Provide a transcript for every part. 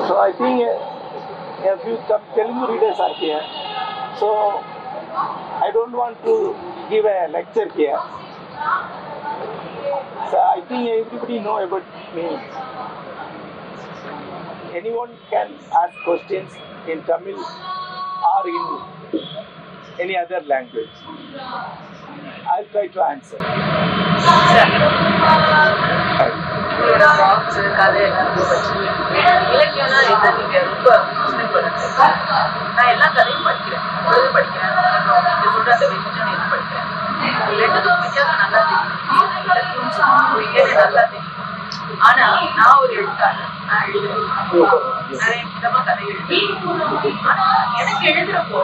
So I think a few Telugu readers are here. So I don't want to give a lecture here. So I think everybody know about me. Anyone can ask questions in Tamil or in any other language. I'll try to answer. Songs கதை எல்லாம் இலக்கியம்னா என்ன நீங்க ரொம்ப explain பண்ணுங்க. நான் எல்லா கதையும் படிக்கிறேன், பொழுது படிக்கிறேன், நீங்க சொல்ற அந்த வெற்றிச்சனை இது படிக்கிறேன். ரெண்டுக்கும் வித்தியாசம் நல்லா தெரியும். இலக்கியம் சொல்லுங்க நல்லா தெரியும். ஆனா நான் ஒரு எழுத்தாளர், நான் எழுதுறேன், நிறைய விதமா கதை எழுதுறேன். ஆனா எனக்கு எழுதுறப்போ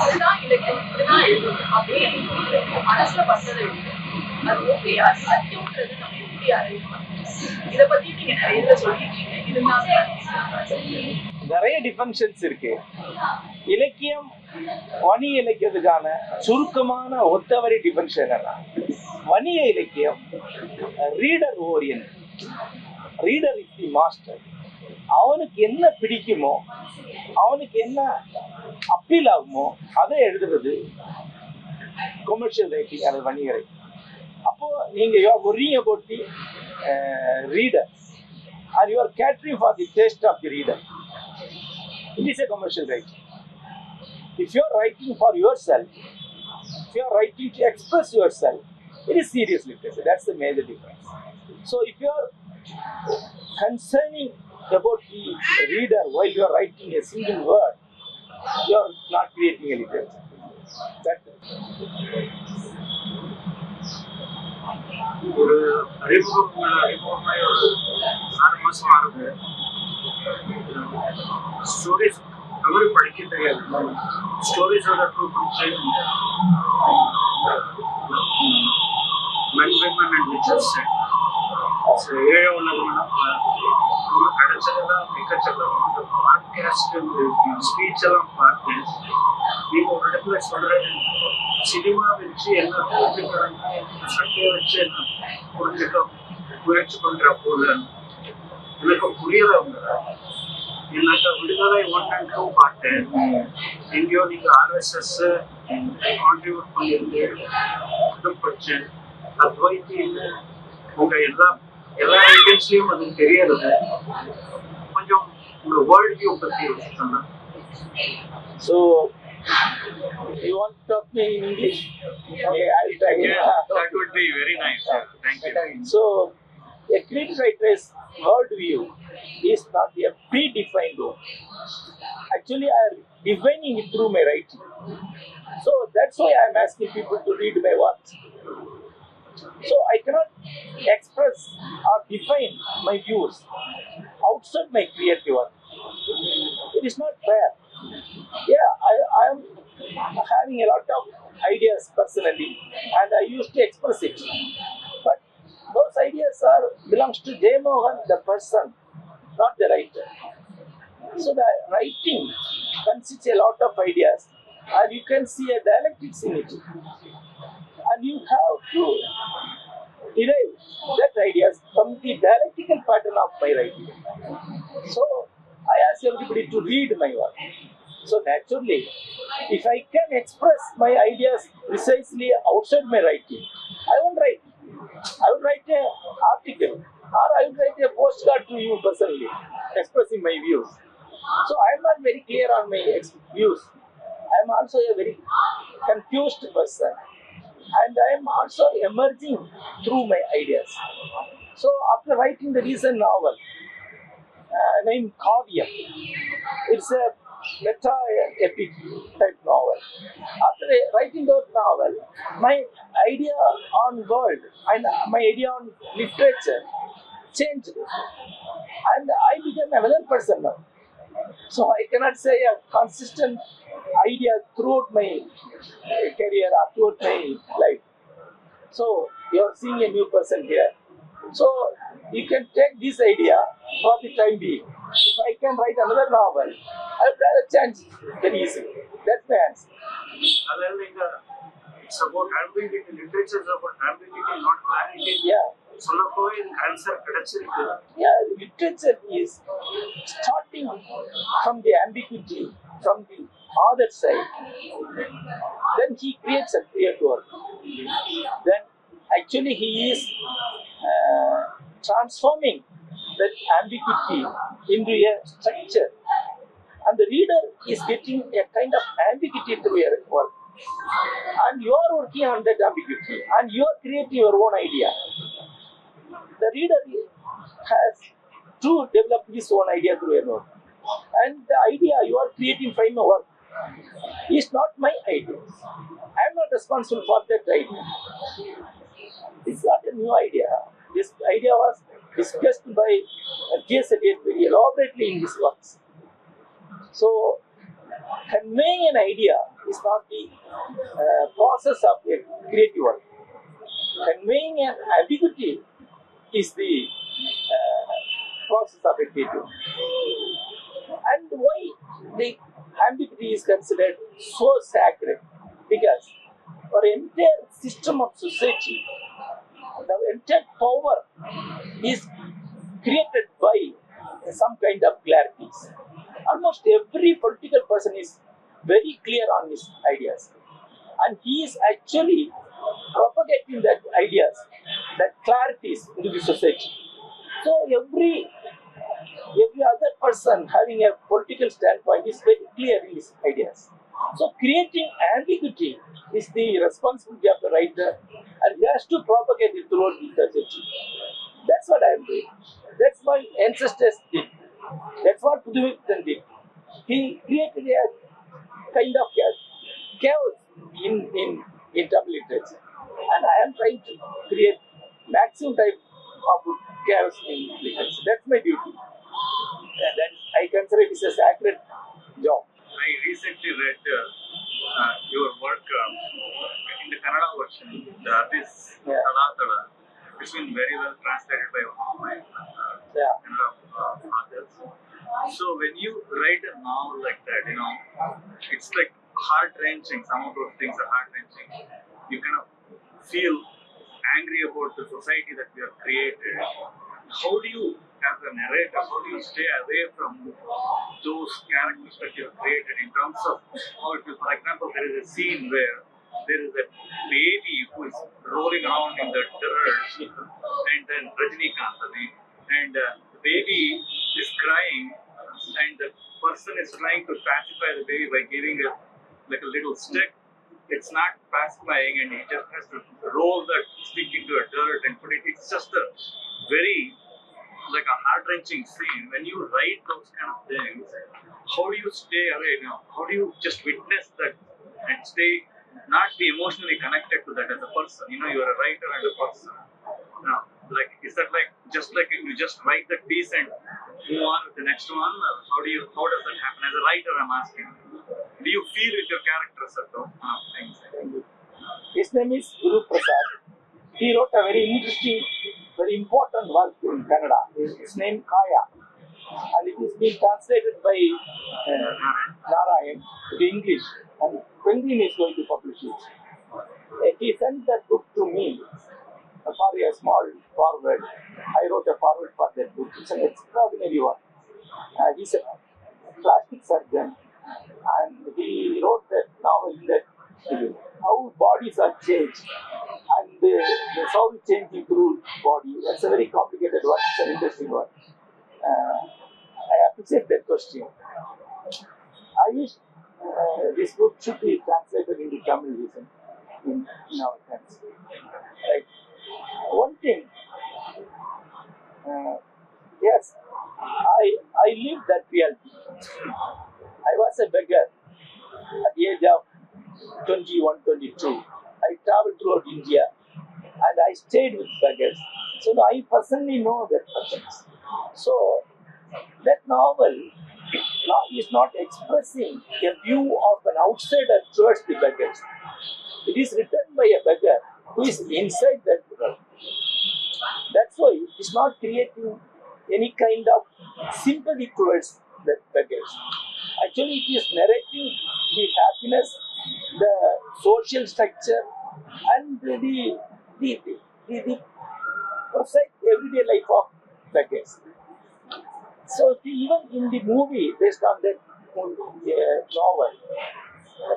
இதுதான் இலக்கியம், இப்படிதான் எழுதுறேன் அப்படின்னு எனக்கு மனசுல பட்டதை எழுதுறேன். அது ஓகே, அது இலக்கியம்ன்றது நம்ம எப்படி அறிவிப்போம்? இதை பத்தி நீங்க நிறைய சொல்லிருக்கீங்க. இருந்தாலும் நிறைய டிஃபரன்ஷியல்ஸ் இருக்கு. இலக்கியம் வணிக இலக்கியத்துக்கான சுருக்கமான ஒத்தவரி டிஃபரன்ஷியல் என்ன? வணிக இலக்கியம் reader oriented. Reader is the master. அவனுக்கு என்ன பிடிக்குமோ, அவனுக்கு என்ன அப்பீல் ஆகுமோ அதை எழுதுறது கமர்ஷியல் ரைட்டிங், அது வணிக ரைட்டிங். அப்போ நீங்க worrying about the reader or you are catering for the taste of the reader, it is a commercial writing. If you are writing for yourself, if you are writing to express yourself, it is serious literature. That's the major difference. So if you are concerning about the reader while you are writing a single word, you are not creating a literature. That's it. ஒரு அறிமுகமாய் ஒரு 6 மாசம் ஆகுது. Stories Tamil படிக்க தெரியாது. ஸ்டோரிஸோட truth men, women and witches. ஏழை உலகம்னா நம்ம கிடைச்சதெல்லாம் மிகச்செல்லாம் podcast speech எல்லாம் பார்த்து நீங்க ஒரு இடத்துல சொல்றது சினிமா வச்சு என்ன புரிஞ்சுக்கிறாங்க, சட்டையை வச்சு என்ன புரிஞ்சுக்க முயற்சி பண்ற போது எனக்கு புரியறவங்க எனக்கு விடுதலை 1 and 2 பாட்டு எங்கேயோ நீங்க RSS கான்ட்ரிபியூட் பண்ணியிருந்து படிச்சு அத்வைத்தின்னு உங்க எல்லா ஐடியன்ஸ்லயும் அது தெரியறது. கொஞ்சம் உங்க வேர்ல்ட் வியூ பத்தி சொன்னா. So you want to talk me in English? Okay, I'll try. That would be very nice. Thank you. So a creative writer's world view is not a predefined one. Actually, I am defining it through my writing. So that's why I am asking people to read my works. So I cannot express or define my views outside my creative work. It is not fair. Yeah, I am having a lot of ideas personally and I used to express it. But those ideas belongs to J. Mohan, the person, not the writer. So the writing consists a lot of ideas and you can see a dialectics in it. And you have to derive that ideas from the dialectical pattern of my writing. So I ask everybody to read my work. So naturally, if I can express my ideas precisely outside my writing, I won't write. I would write an article or I would write a postcard to you personally, expressing my views. So I am not very clear on my views. I am also a very confused person. And I am also emerging through my ideas. So after writing the recent novel named Kavyam, it's a meta-epic type novel. After writing that novel, my idea on world and my idea on literature changed. And I became another person now. So I cannot say a consistent idea throughout my career or throughout my life. So you are seeing a new person here. So you can take this idea for the time being. If I can write another novel, I would rather change very easily. That's my answer. It's about ambiguity. Literature is about ambiguity, not clarity. Yeah. சொல்லப்போவே எனக்கு answer கிடைச்சிருக்கு. Yeah, literature is start coming from the ambiguity from the other side, then he creates a clear work. Then actually he is transforming that ambiguity into a structure, and the reader is getting a kind of ambiguity through your work, and you are working on that ambiguity, and you are creating your own idea. The reader has to develop his own idea through your work, and the idea you are creating from your work is not my idea. I am not responsible for that idea. It's not a new idea. This idea was discussed by T.S. Eliot very elaborately in his works. So, conveying an idea is not the process of a creative work. Conveying an ambiguity is the process of a creative work. And why the ambiguity is considered so sacred? Because our entire system of society, the entire power is created by some kind of clarities. Almost every political person is very clear on his ideas, and he is actually propagating that ideas, that clarities into the society. So every other person having a political standpoint is very clear in his ideas. So creating ambiguity is the responsibility of the writer, and he has to propagate it throughout the society. That's what I am doing. That's what ancestors did. That's what Puduviktan did. He created a kind of chaos in Tamil literature, and I am trying to create maximum type of chaos in literature. That's my duty, and that I consider it is a sacred job. I recently read your work in the Kannada version, the Abyss, Yeah. Tala. It's been very well translated by one of my Kannada authors. So when you write a novel like that, it's like heart-wrenching. Some of those things are heart-wrenching. You kind of feel angry about the society that we have created. How do you, as a narrator, how do you stay away from those characters that you have created in terms of how it will, for example, there is a scene where there is a baby who is rolling around in the dirt, and then Rajinikanth, and the baby is crying, and the person is trying to pacify the baby by giving it like a little stick. It's not pacifying, and he just has to roll that stick into a dirt and put it. It's just a very like a heart-wrenching scene. When you write those kind of things, how do you stay away now? How do you just witness that and stay, not be emotionally connected to that as a person? You're a writer and a person. Now, is that just like you just write that piece and move on with the next one? Or how does that happen? As a writer, I'm asking. Do you feel with your characters at all? Things? His name is Guru Prasad. He wrote a very interesting, very important work in Kannada. His name Kaya, and it is being translated by Narayan to English, and Penguin is going to publish it. He sent that book to me for a small forward. I wrote a forward for that book. It's an extraordinary work. He's a plastic surgeon, and he wrote that novel that how bodies are changed and the soul changing through body. That's a very complicated work. It's an interesting work. I appreciate that question. I wish this book should be translated into Tamil in our hands. Right. One thing, yes, I lived that reality. I was a beggar at the age of 21, 22. I traveled throughout India and I stayed with beggars. So I personally know that persons. So that novel is not expressing a view of an outsider towards the beggars. It is written by a beggar who is inside that world. That's why it is not creating any kind of sympathy towards the beggars. Actually, it is narrating the happiness, the social structure, and the precise everyday life of beggars. So even in the movie, based on that movie, novel,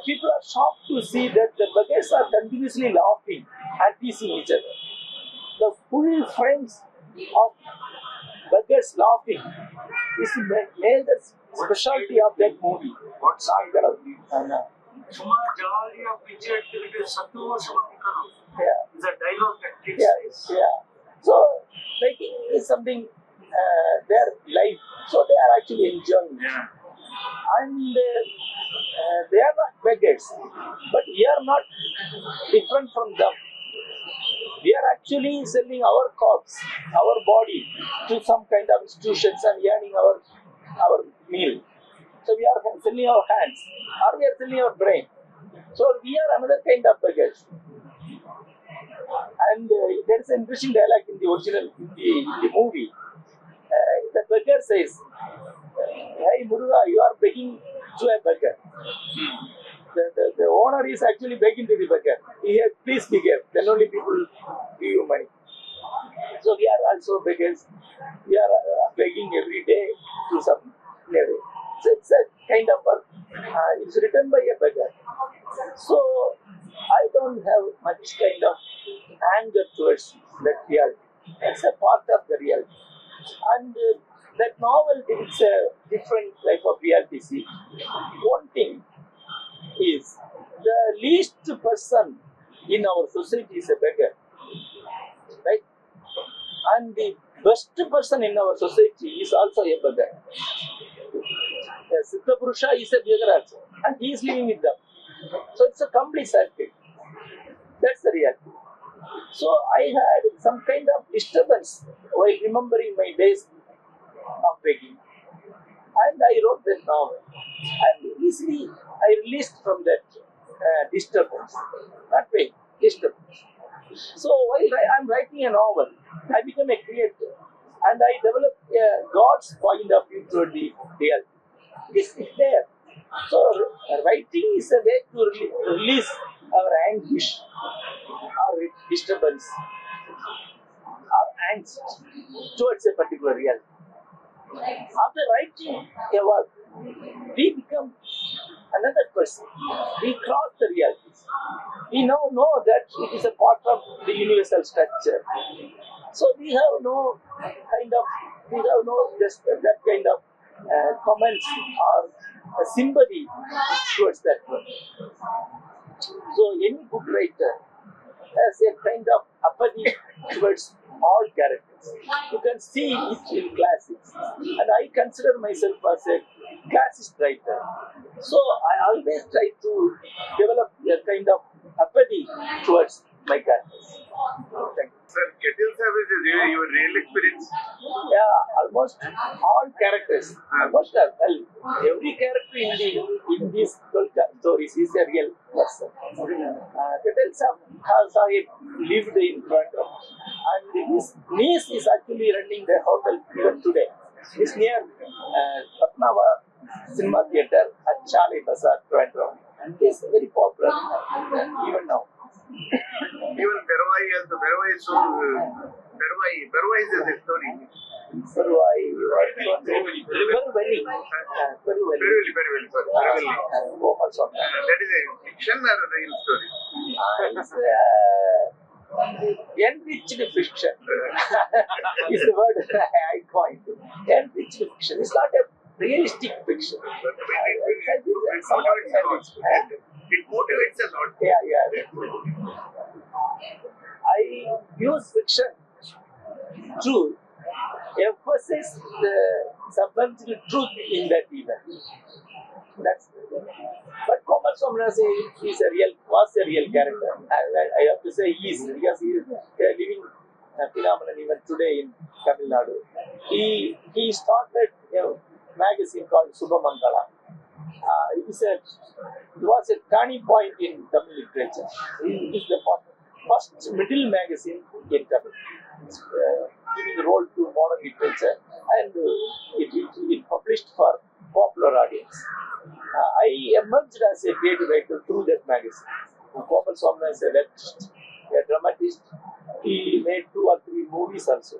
people are shocked to see that the beggars are continuously laughing and teasing each other. The full frames of beggars laughing is the major specialty of that movie. What's Sangala. சும்மா ஜாலியா பிச்சை எடுத்துக்கிட்டு சந்தோஷமா இருக்கணும். Yeah. It's a dialogue that kids Yeah, yeah. So baking is something their life. So they are actually enjoying it. Yeah. And they are not beggars, but we are not different from them. We are actually selling our corpse, our body to some kind of institutions and earning our meal. So we are selling our hands, or we are selling our brain. So we are another kind of beggars. And there is an interesting dialogue in the original, in the movie. The beggar says, "Hey Muruga, you are begging to a beggar." The owner is actually begging to the beggar. He has, please behave, then only people give you money. So we are also beggars. We are begging every day to some lady. So it's a kind of work. It's written by a beggar. So I don't have much kind of anger towards that reality. It's a part of the reality. And that novel depicts a different type of reality. See, one thing is the least person in our society is a beggar, right? And the best person in our society is also a beggar. A Siddha Purusha is a beggar also, and he is living with them. So it's a complete circle. That's the reality. So I had some kind of disturbance while remembering my days of begging. And I wrote that novel. And easily I released from that disturbance. Not pain, disturbance. So while I'm writing a novel, I become a creator. And I develop God's point of view toward the reality. This is there. So writing is a way to release our anguish, our disturbance, our angst towards a particular reality. After writing a work, we become another person. We cross the realities. We now know that it is a part of the universal structure. So we have no just that kind of comments or sympathy towards that work. So any book writer has a kind of apathy towards all characters. You can see it in classics. And I consider myself as a classicist writer. So I always try to develop a kind of apathy towards my characters. Thank you. Sir, Kettle Service is really your real experience. Yeah, almost all characters, every character in these stories is a real person. Kettle Sahib lived in Toronto, and his niece is actually running the hotel even today. It's near Patnava Cinema Theatre at Charlie Bazaar, Toronto. It's very popular even now. Even Berwai also, Berwai is so, Berwai is a story. Berwai, Very well, sorry. That is a fiction or a real story? It's enriched fiction is the word I coined. Enriched fiction. It's not a realistic fiction. It motivates a lot. Yeah. I use fiction to emphasize the substantial truth in that event. But Komal Somnasi was a real character. I have to say he is, because he is a living phenomenon even today in Tamil Nadu. He started a magazine called Subhamangala. It was a turning point in Tamil literature. It is the first middle magazine in Tamil, giving role to modern literature, and it published for popular audience. I emerged as a creative writer through that magazine. Komal Somna is a lyricist, a dramatist. He made 2 or 3 movies also.